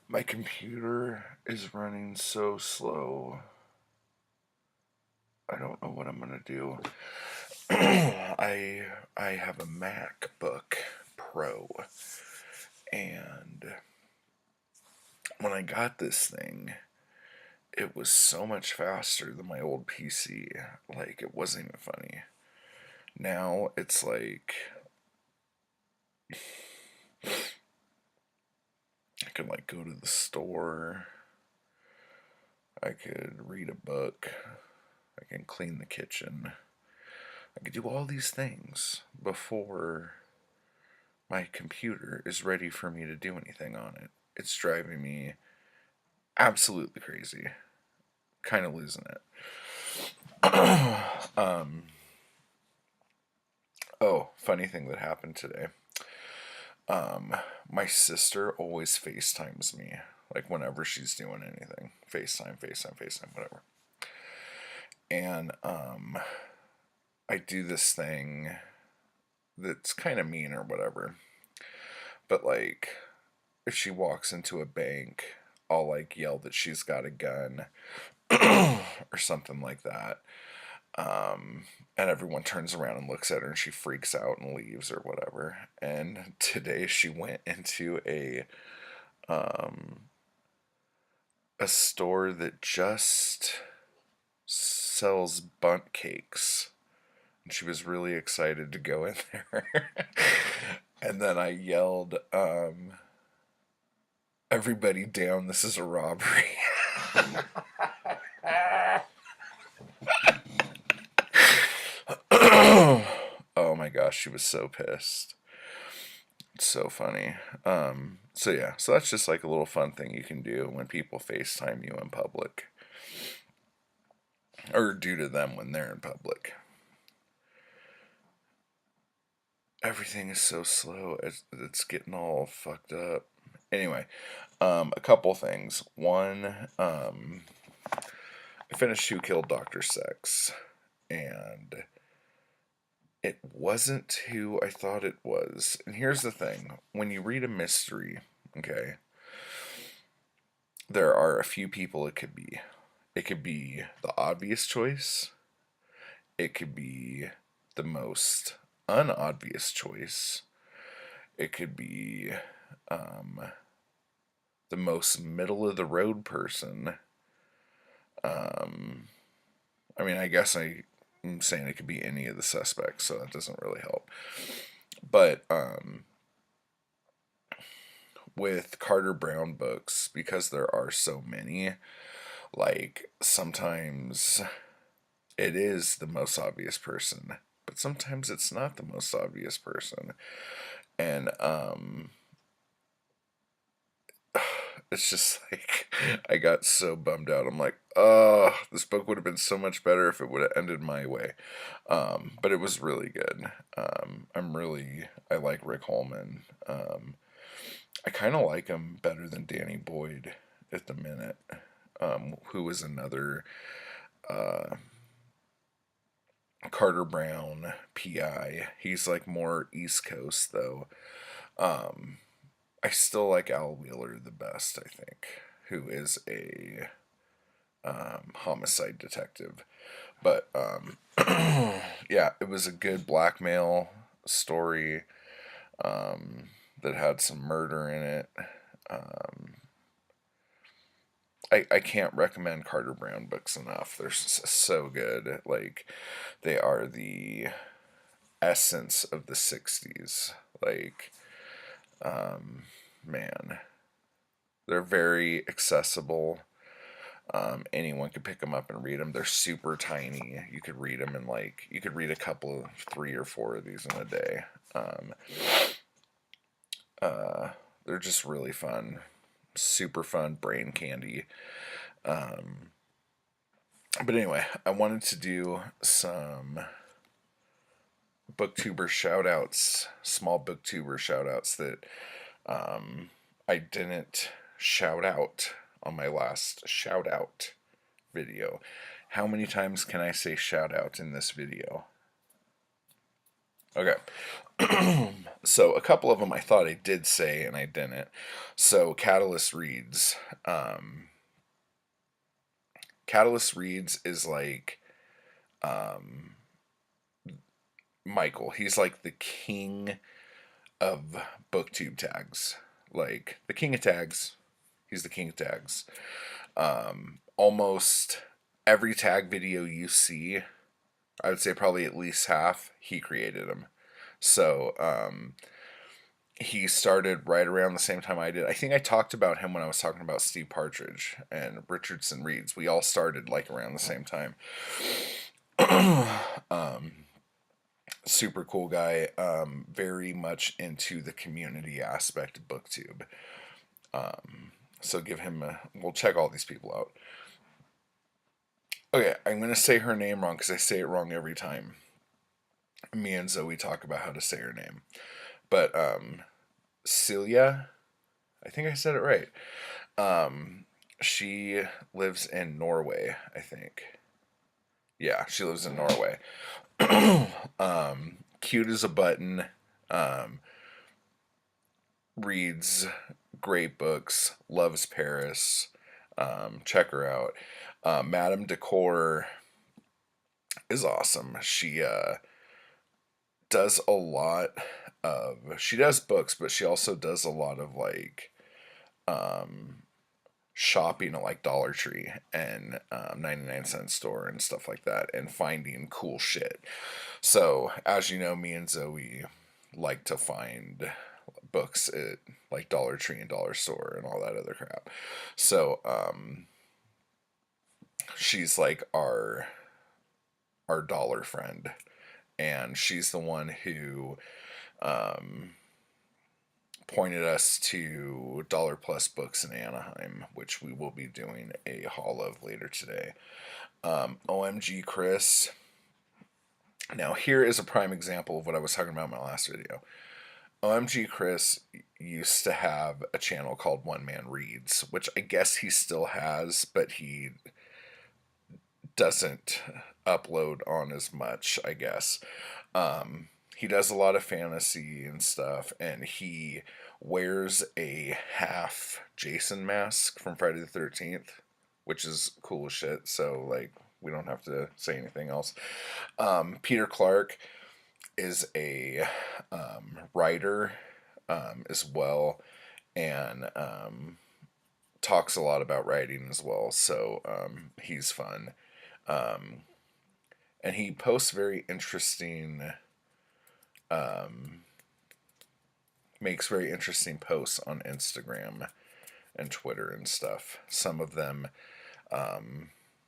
My computer is running so slow. I don't know what I'm gonna do. I have a MacBook Pro, and when I got this thing, it was so much faster than my old PC. Like, it wasn't even funny. Now it's like I can like go to the store. I could read a book. I can clean the kitchen. I could do all these things before my computer is ready for me to do anything on it. It's driving me absolutely crazy. Kind of losing it. Oh, funny thing that happened today. My sister always FaceTimes me, like whenever she's doing anything. FaceTime, FaceTime, FaceTime, whatever. And I do this thing that's kind of mean or whatever. But like, if she walks into a bank, I'll like yell that she's got a gun or something like that. And everyone turns around and looks at her and she freaks out and leaves or whatever. And today she went into um, a store that just sells bunt cakes. And she was really excited to go in there. And then I yelled, everybody down, this is a robbery. Oh my gosh, she was so pissed. It's so funny. So yeah, so that's just like a little fun thing you can do when people FaceTime you in public. Or do to them when they're in public. Everything is so slow. It's getting all fucked up. Anyway, a couple things. One, I finished Who Killed Dr. Sex, and it wasn't who I thought it was. And here's the thing: when you read a mystery, okay, there are a few people it could be. It could be the obvious choice. It could be the most unobvious choice. It could be um, the most middle of the road person. Um, I mean, I guess I'm saying it could be any of the suspects, so that doesn't really help. But with Carter Brown books, because there are so many, like sometimes it is the most obvious person, but sometimes it's not the most obvious person. And it's just like I got so bummed out. I'm like, oh, this book would have been so much better if it would have ended my way. But it was really good. I like Rick Holman. I kind of like him better than Danny Boyd at the minute, who was another uh, Carter Brown PI. He's like more East Coast though. Um, I still like Al Wheeler the best, I think, who is a homicide detective. But yeah, it was a good blackmail story that had some murder in it. Um, I can't recommend Carter Brown books enough. They're so good. Like, they are the essence of the 60s. Like, um, man, they're very accessible. Anyone could pick them up and read them. They're super tiny. You could read them in like, you could read a couple of 3 or 4 of these in a day. Um, uh, they're just really fun. Super fun brain candy. Um, but anyway, I wanted to do some booktuber shout outs, small booktuber shout outs that I didn't shout out on my last shout out video. How many times can I say shout out in this video? Okay. So a couple of them I thought I did say and I didn't. So Um, Catalyst Reads is like um, Michael. He's like the king of booktube tags. Like the king of tags. He's the king of tags. Almost every tag video you see, I would say probably at least half, he created them. So he started right around the same time I did. I think I talked about him when I was talking about Steve Partridge and Richardson Reads. We all started like around the same time. Super cool guy. Very much into the community aspect of BookTube. So give him a. We'll check all these people out. Okay, I'm gonna say her name wrong because I say it wrong every time. Me and Zoe talk about how to say her name, but Celia, I think I said it right. She lives in Norway, I think. Yeah, she lives in Norway. Cute as a button. Um, Reads great books. Loves Paris. Check her out. Madame Decor is awesome. She does a lot of. She does books, but she also does a lot of like um, shopping at like Dollar Tree and 99-cent store and stuff like that and finding cool shit. So, as you know, me and Zoe like to find books at like Dollar Tree and Dollar Store and all that other crap. So, she's like our dollar friend, and she's the one who um, pointed us to Dollar Plus Books in Anaheim, which we will be doing a haul of later today. OMG Chris. Now, here is a prime example of what I was talking about in my last video. OMG Chris used to have a channel called One Man Reads, which I guess he still has, but he doesn't upload on as much, I guess. He does a lot of fantasy and stuff, and he wears a half Jason mask from Friday the 13th, which is cool as shit. So, like, we don't have to say anything else. Peter Clark is a writer as well, and talks a lot about writing as well. So, he's fun. And he posts very interesting makes very interesting posts on Instagram and Twitter and stuff. Some of them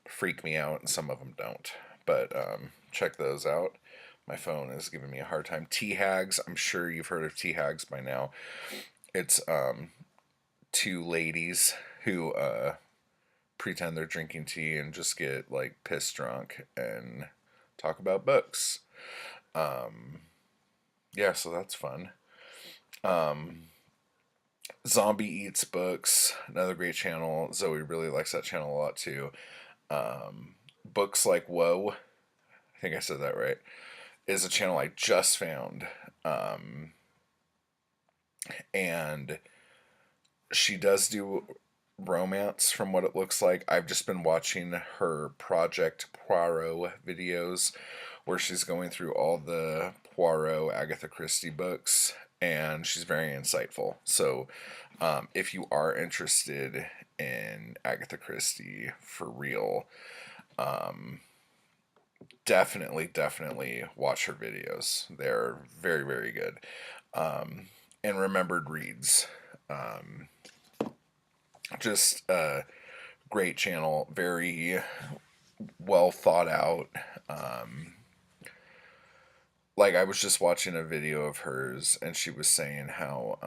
freak me out and some of them don't. But check those out. My phone is giving me a hard time. Tea Hags, I'm sure you've heard of Tea Hags by now. It's two ladies who pretend they're drinking tea and just get like piss drunk and talk about books. Yeah, so that's fun. Zombie Eats Books, another great channel. Zoe really likes that channel a lot too. Books Like Whoa, I think I said that right, is a channel I just found. And she does do romance from what it looks like. I've just been watching her Project Poirot videos where she's going through all the Poirot Agatha Christie books, and she's very insightful. So if you are interested in Agatha Christie for real, definitely watch her videos. They're very, very good. And Remembered Reads. Just a great channel, very well thought out. Like I was just watching a video of hers, and she was saying how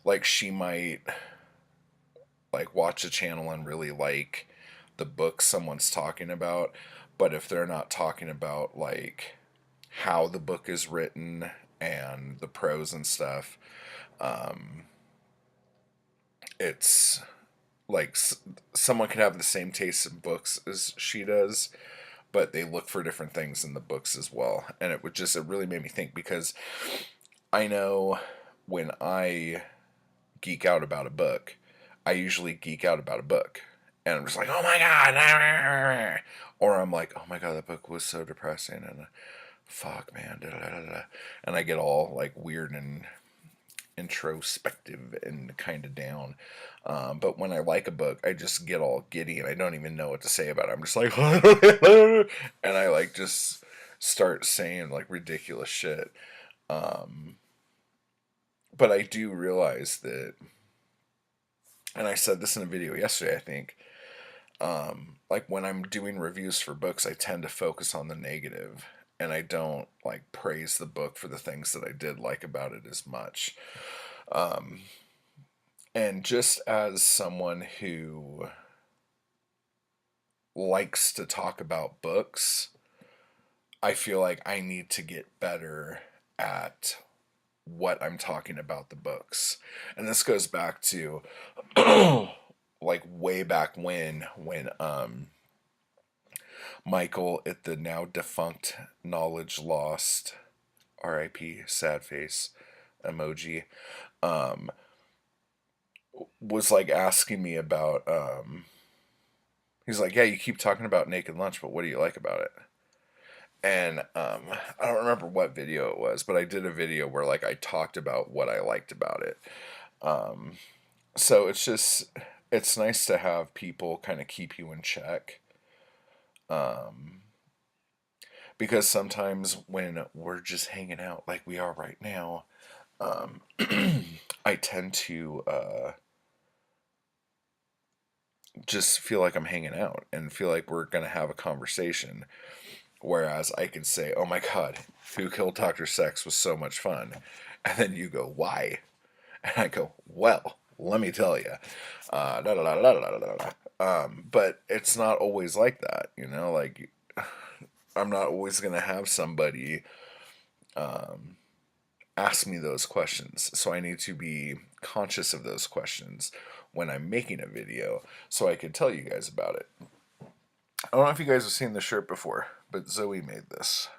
like she might like watch a channel and really like the book someone's talking about, but if they're not talking about like how the book is written and the prose and stuff, it's like someone could have the same taste in books as she does, but they look for different things in the books as well. And it really made me think, because I know when I geek out about a book, I usually geek out about a book. And I'm just like, oh my God. Or I'm like, oh my God, that book was so depressing. And fuck, man. Da, da, da, da. And I get all like weird and introspective and kind of down. But when I like a book, I just get all giddy and I don't even know what to say about it. I'm just like, and I like just start saying like ridiculous shit. Um, but I do realize that, and I said this in a video yesterday, I think, like when I'm doing reviews for books, I tend to focus on the negative and I don't like praise the book for the things that I did like about it as much. Um, and just as someone who likes to talk about books, I feel like I need to get better at what I'm talking about the books. And this goes back to like way back when Michael at the now defunct Knowledge Lost, RIP, sad face emoji, um was like asking me about he's like, yeah, you keep talking about Naked Lunch, but what do you like about it? And I don't remember what video it was, but I did a video where like I talked about what I liked about it. Um, so it's nice to have people kind of keep you in check. Um, because sometimes when we're just hanging out like we are right now, um, I tend to just feel like I'm hanging out and feel like we're gonna have a conversation. Whereas I could say, "Oh my God, Who Killed Dr. Sex was so much fun," and then you go, "Why?" And I go, "Well, let me tell you." Da, da, da, da, da, da, da. But it's not always like that, you know. Like I'm not always gonna have somebody um, ask me those questions, so I need to be conscious of those questions when I'm making a video, so I can tell you guys about it. I don't know if you guys have seen the shirt before, but Zoe made this.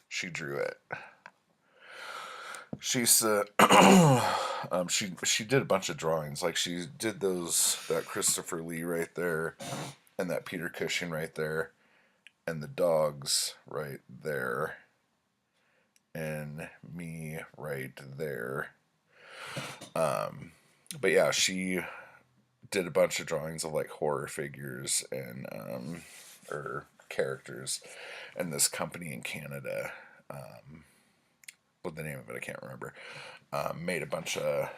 She drew it. She's she did a bunch of drawings. Like she did that Christopher Lee right there, and that Peter Cushing right there, and the dogs right there, and me right there. But yeah, she did a bunch of drawings of like horror figures and or characters, and this company in Canada. What the name of it I can't remember. Made a bunch of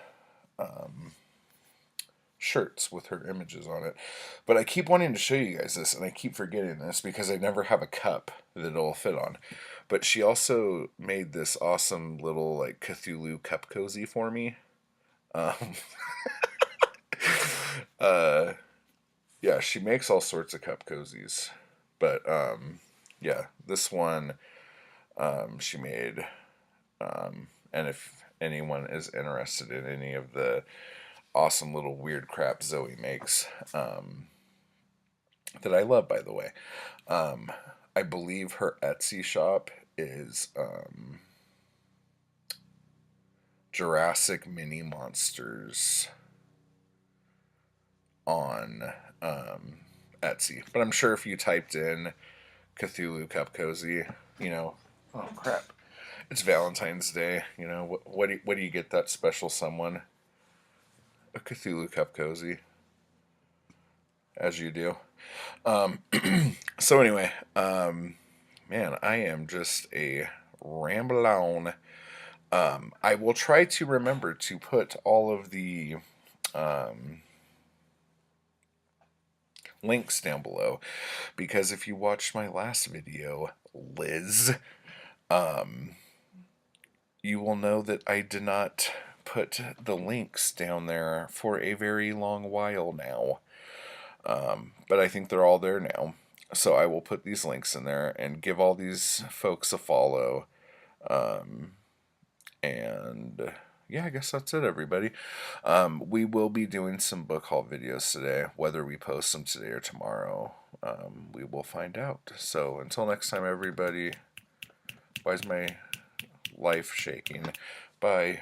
shirts with her images on it. But I keep wanting to show you guys this, and I keep forgetting this because I never have a cup that it'll fit on. But she also made this awesome little like Cthulhu cup cozy for me. Um, uh, yeah, she makes all sorts of cup cozies. But yeah, this one she made. And if anyone is interested in any of the awesome little weird crap Zoe makes, that I love, by the way. I believe her Etsy shop is Jurassic Mini Monsters on Etsy. But I'm sure if you typed in Cthulhu Cup Cozy, you know, oh crap, it's Valentine's Day. You know, what do you get that special someone? A Cthulhu Cup Cozy, as you do. Um, so anyway, man, I am just a ramble on. I will try to remember to put all of the um, links down below, because if you watched my last video, Liz, um, you will know that I did not put the links down there for a very long while now. But I think they're all there now. So I will put these links in there and give all these folks a follow. And yeah, I guess that's it, everybody. We will be doing some book haul videos today. Whether we post them today or tomorrow, we will find out. So until next time, everybody. Why is my life shaking? Bye.